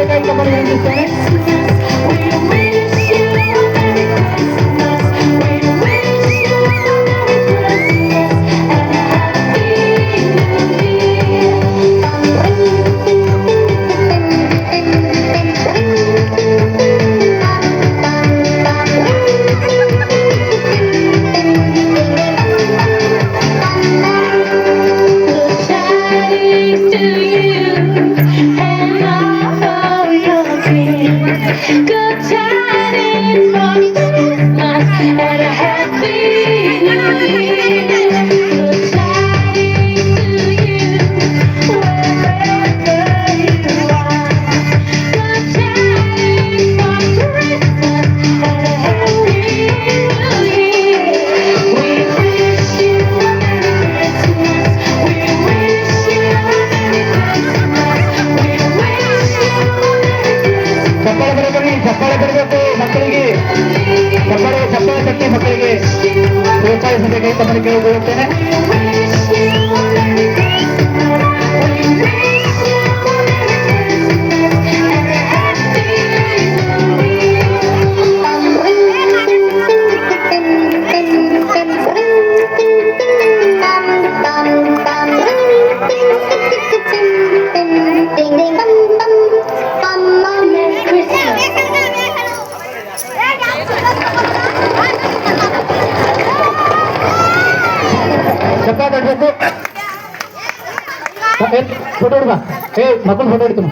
ಬೇಕಾಗಿ ತಮ್ಮನ್ನು ವಿನಂತಿಸ್ತೇನೆ. Good tidings for Christmas and a happy new year. Good tidings to you, wherever you are. Good tidings for Christmas and a happy new year. We wish you a Merry Christmas. We wish you a Merry Christmas. We wish you a Merry Christmas. ಚಪ್ಪಾಳೆ ಬರಬೇಕು ಮಕ್ಕಳಿಗೆ. ಚಪ್ಪಾಳೆ ತಟ್ಟಿ ಮಕ್ಕಳಿಗೆ ಪ್ರೋತ್ಸಾಹಿಸಬೇಕಾಗಿ ತಮ್ಮನ್ನು ಕೇಳಿಕೊಳ್ಳುತ್ತೇನೆ. ಚಪ್ಪಾಳೆ ತಟ್ಟಬೇಕು. Photo ಹಿಡ್ಬಾ. ಮಕ್ಕಳು ಫೋಟೋ ಹಿಡಿತು.